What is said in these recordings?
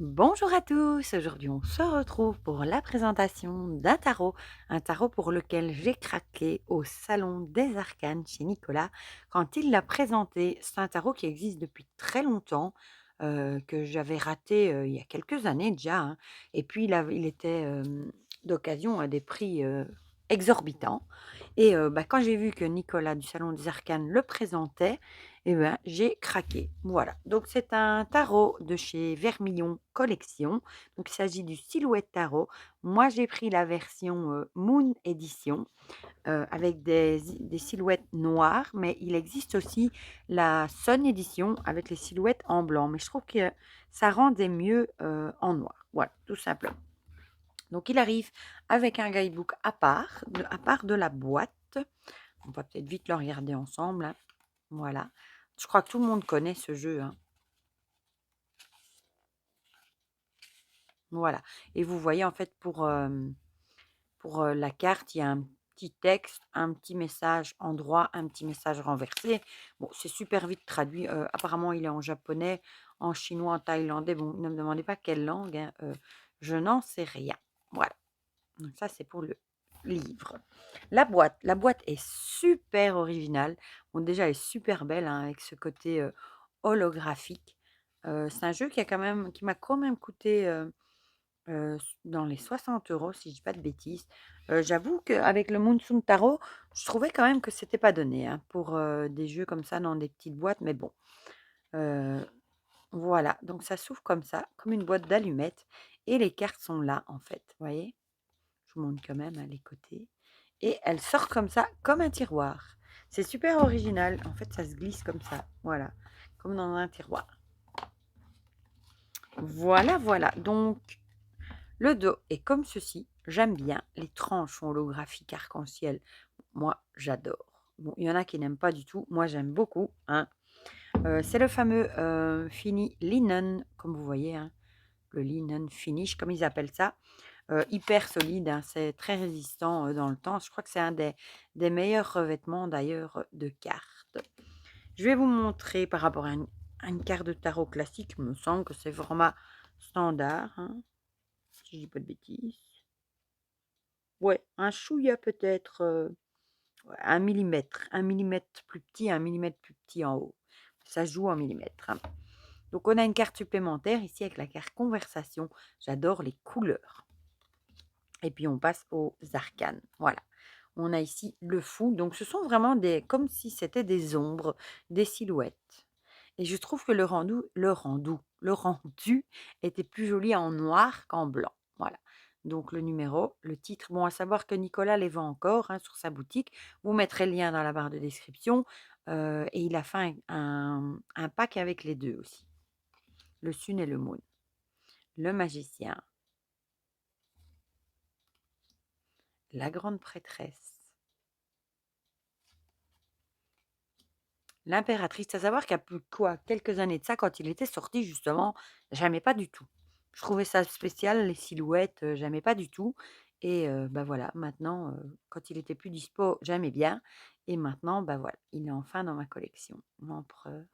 Bonjour à tous, aujourd'hui on se retrouve pour la présentation un tarot pour lequel j'ai craqué au Salon des Arcanes chez Nicolas quand il l'a présenté. C'est un tarot qui existe depuis très longtemps, que j'avais raté il y a quelques années déjà, hein. Et puis il était d'occasion à des prix exorbitants. Et quand j'ai vu que Nicolas du Salon des Arcanes le présentait, eh ben, j'ai craqué. Voilà, donc c'est un tarot de chez Vermillon Collection. Donc il s'agit du Silhouette Tarot. Moi, j'ai pris la version, Moon Edition, avec des silhouettes noires, mais il existe aussi la Sun Edition avec les silhouettes en blanc. Mais je trouve que ça rendait mieux, en noir. Voilà, tout simplement. Donc il arrive avec un guidebook à part de la boîte. On va peut-être vite le regarder ensemble, hein. Voilà. Je crois que tout le monde connaît ce jeu, hein. Voilà. Et vous voyez, en fait, pour la carte, il y a un petit texte, un petit message en droit, un petit message renversé. Bon, c'est super vite traduit. Apparemment, il est en japonais, en chinois, en thaïlandais. Bon, ne me demandez pas quelle langue, hein, je n'en sais rien. Voilà. Donc ça, c'est pour le livre. La boîte est super originale. Bon, déjà, elle est super belle, hein, avec ce côté holographique. C'est un jeu qui m'a quand même coûté dans les 60 € si je dis pas de bêtises. J'avoue qu'avec le Monsoon Tarot, je trouvais quand même que c'était pas donné, hein, pour des jeux comme ça dans des petites boîtes, mais bon. Euh, voilà, donc ça s'ouvre comme ça, comme une boîte d'allumettes, et les cartes sont là en fait, vous voyez? Je vous montre quand même, hein, les côtés. Et elle sort comme ça, comme un tiroir. C'est super original. En fait, ça se glisse comme ça. Voilà. Comme dans un tiroir. Voilà, voilà. Donc, le dos est comme ceci. J'aime bien. Les tranches holographiques arc-en-ciel. Moi, j'adore. Bon, il y en a qui n'aiment pas du tout. Moi, j'aime beaucoup, hein. C'est le fameux fini linen, comme vous voyez, hein. Le linen finish, comme ils appellent ça. Hyper solide, hein, c'est très résistant, dans le temps. Je crois que c'est un des meilleurs revêtements d'ailleurs, de cartes. Je vais vous montrer par rapport à une carte de tarot classique, il me semble que c'est format standard, hein, si je dis pas de bêtises. Ouais, un chouïa peut-être, ouais, 1 millimètre plus petit, 1 millimètre plus petit en haut. Ça se joue en millimètres, hein. Donc on a une carte supplémentaire ici avec la carte conversation. J'adore les couleurs. Et puis on passe aux arcanes. Voilà. On a ici le fou. Donc ce sont vraiment comme si c'était des ombres, des silhouettes. Et je trouve que le rendu était plus joli en noir qu'en blanc. Voilà. Donc le numéro, le titre. Bon, à savoir que Nicolas les vend encore, hein, sur sa boutique. Vous mettrez le lien dans la barre de description. Et il a fait un pack avec les deux aussi. Le Sun et le Moon. Le magicien. La grande prêtresse. L'impératrice, à savoir qu'il y a plus quoi, quelques années de ça, quand il était sorti justement, j'aimais pas du tout. Je trouvais ça spécial, les silhouettes, j'aimais pas du tout. Et bah, voilà, maintenant, quand il était plus dispo, j'aimais bien, et maintenant, bah, voilà, il est enfin dans ma collection. L'empereur,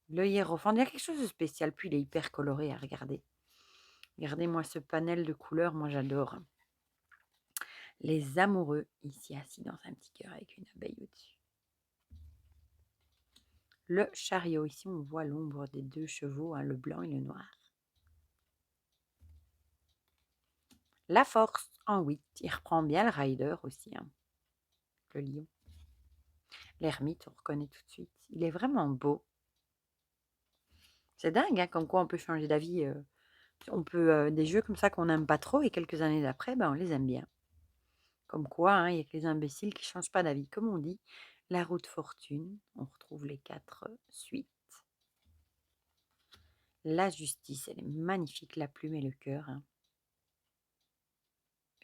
le hiérophant, il y a quelque chose de spécial, puis il est hyper coloré à regarder. Regardez-moi ce panel de couleurs, moi j'adore. Les amoureux, ici assis dans un petit cœur avec une abeille au-dessus. Le chariot, ici on voit l'ombre des deux chevaux, hein, le blanc et le noir. La force en 8, il reprend bien le rider aussi, hein, le lion. L'ermite, on reconnaît tout de suite. Il est vraiment beau. C'est dingue, hein, comme quoi on peut changer d'avis. On peut des jeux comme ça qu'on n'aime pas trop, et quelques années d'après, ben, on les aime bien. Comme quoi, hein, il y a que les imbéciles qui ne changent pas d'avis, comme on dit. La roue de fortune, on retrouve les 4 suites. La justice, elle est magnifique, la plume et le cœur, hein.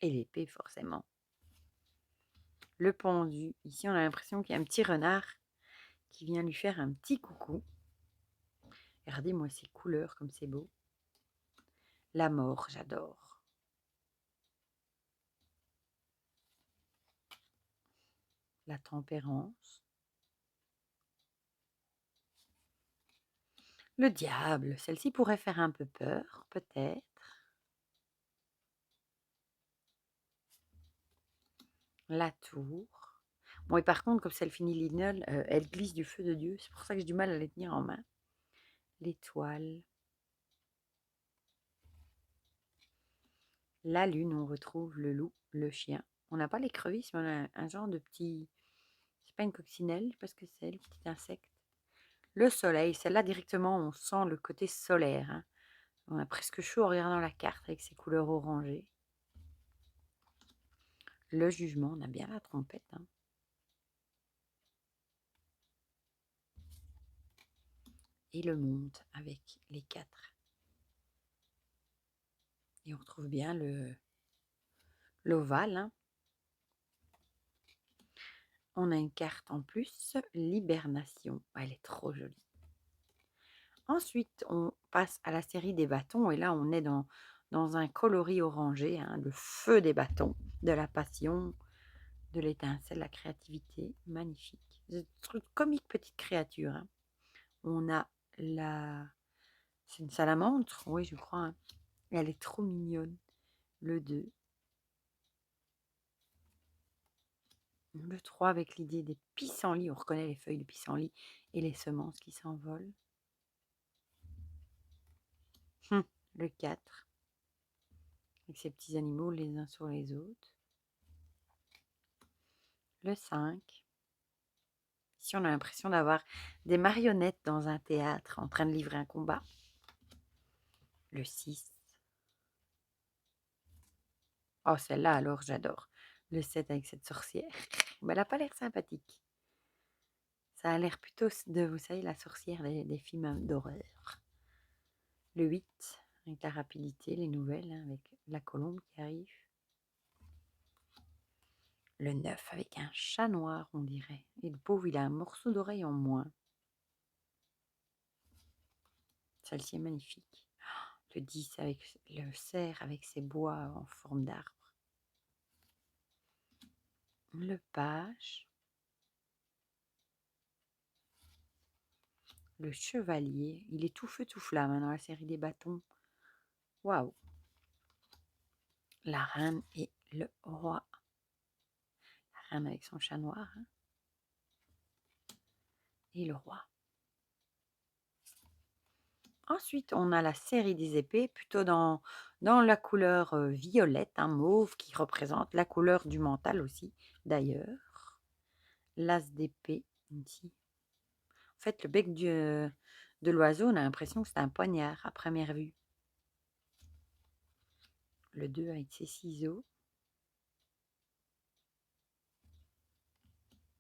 Et l'épée, forcément. Le pendu, ici on a l'impression qu'il y a un petit renard qui vient lui faire un petit coucou. Regardez-moi ces couleurs, comme c'est beau. La mort, j'adore. La tempérance. Le diable, celle-ci pourrait faire un peu peur, peut-être. La tour. Bon, et par contre, comme c'est le fini linol, elle glisse du feu de Dieu. C'est pour ça que j'ai du mal à les tenir en main. L'étoile. La lune, on retrouve le loup, le chien. On n'a pas l'écrevisse, mais on a un genre de petit... C'est pas une coccinelle, parce que c'est le petit insecte. Le soleil, celle-là directement, on sent le côté solaire. Hein. On a presque chaud en regardant la carte avec ses couleurs orangées. Le jugement, on a bien la trompette. Hein. Et le monde avec les 4. Et on retrouve bien l'ovale. Hein. On a une carte en plus, l'hibernation. Elle est trop jolie. Ensuite, on passe à la série des bâtons. Et là, on est dans un coloris orangé. Hein, le feu des bâtons, de la passion, de l'étincelle, la créativité. Magnifique. C'est une comique petite créature. Hein. On a la... C'est une salamandre, oui, je crois. Hein. Elle est trop mignonne. Le 2. Le 3 avec l'idée des pissenlits. On reconnaît les feuilles de pissenlit et les semences qui s'envolent. Le 4. Avec ces petits animaux les uns sur les autres. Le 5. Ici, on a l'impression d'avoir des marionnettes dans un théâtre en train de livrer un combat. Le 6. Oh, celle-là, alors, j'adore. Le 7 avec cette sorcière. Mais elle n'a pas l'air sympathique. Ça a l'air plutôt de, vous savez, la sorcière des films d'horreur. Le 8, avec la rapidité, les nouvelles, hein, avec la colombe qui arrive. Le 9, avec un chat noir, on dirait. Et le pauvre, il a un morceau d'oreille en moins. Celle-ci est magnifique. Le 10, avec le cerf, avec ses bois en forme d'arbre. Le page. Le chevalier. Il est tout feu, tout flamme hein, dans la série des bâtons. Waouh! La reine et le roi. La reine avec son chat noir. Hein. Et le roi. Ensuite, on a la série des épées, plutôt dans la couleur violette, un mauve, qui représente la couleur du mental aussi, d'ailleurs. L'as d'épée, ici. En fait, le bec de l'oiseau, on a l'impression que c'est un poignard à première vue. Le 2 avec ses ciseaux.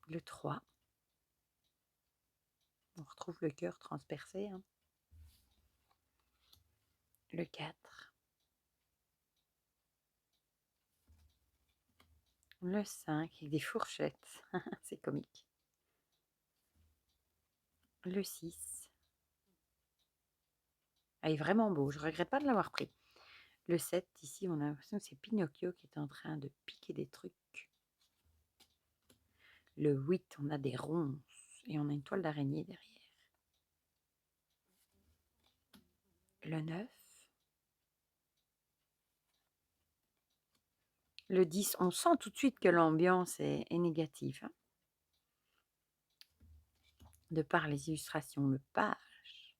Le 3. On retrouve le cœur transpercé. Hein. Le 4. Le 5 avec des fourchettes. C'est comique. Le 6. Elle est vraiment beau. Je ne regrette pas de l'avoir pris. Le 7, ici, on a l'impression que c'est Pinocchio qui est en train de piquer des trucs. Le 8, on a des ronces et on a une toile d'araignée derrière. Le 9. Le 10, on sent tout de suite que l'ambiance est négative. Hein. De par les illustrations, le page.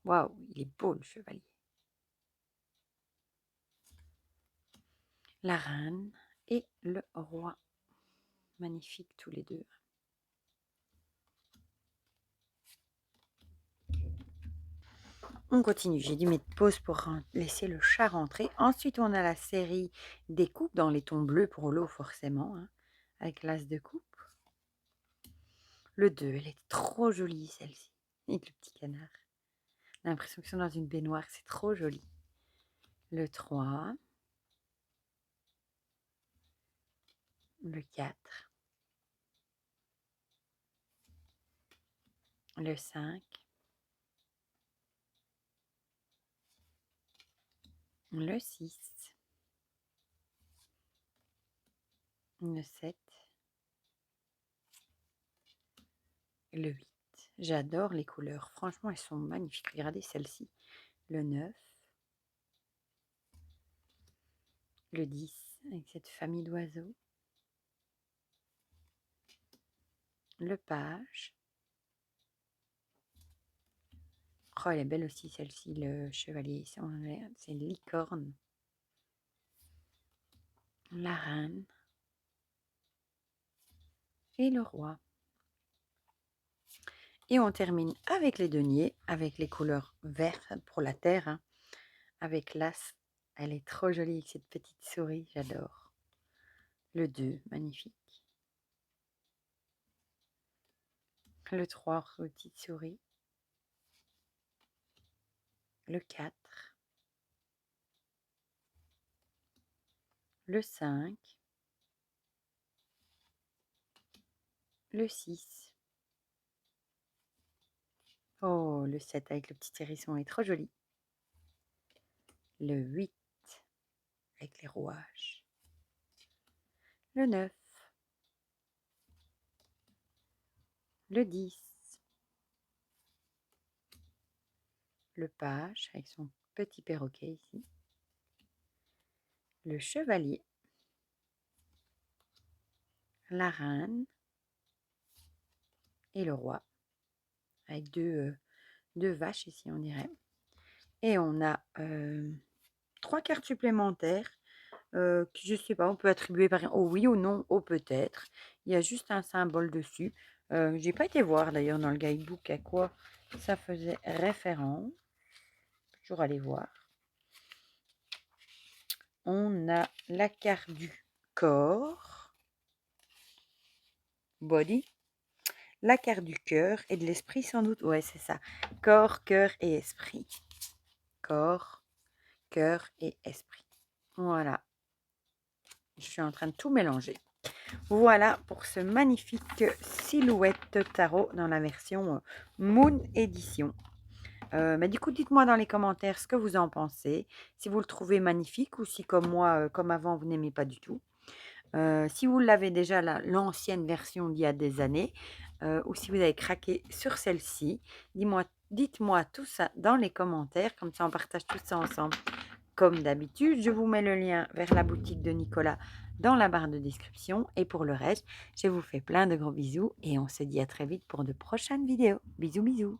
Waouh, il est beau le chevalier. La reine et le roi. Magnifiques tous les deux. On continue. J'ai dû mettre pause pour laisser le chat rentrer. Ensuite, on a la série des coupes dans les tons bleus pour l'eau, forcément, hein, avec l'as de coupe. Le 2, elle est trop jolie, celle-ci. Avec le petit canard. On a l'impression qu'ils sont dans une baignoire. C'est trop joli. Le 3. Le 4. Le 5. Le 6. Le 7. Le 8. J'adore les couleurs. Franchement, elles sont magnifiques. Regardez celle-ci. Le 9. Le 10, avec cette famille d'oiseaux. Le page. Oh, elle est belle aussi celle-ci, le chevalier. C'est une licorne. La reine. Et le roi. Et on termine avec les deniers, avec les couleurs vertes pour la terre, hein, avec l'as. Elle est trop jolie avec cette petite souris, j'adore. Le 2, magnifique. Le 3, petite souris. Le 4. Le 5. Le 6. Oh, le 7 avec le petit hérisson est trop joli. Le 8 avec les rouages. Le 9. Le 10. Le page avec son petit perroquet ici. Le chevalier. La reine. Et le roi. Avec deux vaches ici, on dirait. Et on a 3 cartes supplémentaires. Je ne sais pas, on peut attribuer par au oui ou non, au peut-être. Il y a juste un symbole dessus. J'ai pas été voir d'ailleurs dans le guidebook à quoi ça faisait référence. Toujours aller voir. On a la carte du corps, body, la carte du cœur et de l'esprit sans doute. Ouais, c'est ça. Corps, cœur et esprit. Corps, cœur et esprit. Voilà. Je suis en train de tout mélanger. Voilà pour ce magnifique silhouette tarot dans la version Moon Edition. Mais du coup, dites-moi dans les commentaires ce que vous en pensez. Si vous le trouvez magnifique ou si comme moi, comme avant, vous n'aimez pas du tout. Si vous l'avez déjà, l'ancienne version d'il y a des années, ou si vous avez craqué sur celle-ci, dites-moi tout ça dans les commentaires. Comme ça, on partage tout ça ensemble. Comme d'habitude, je vous mets le lien vers la boutique de Nicolas dans la barre de description. Et pour le reste, je vous fais plein de gros bisous et on se dit à très vite pour de prochaines vidéos. Bisous, bisous.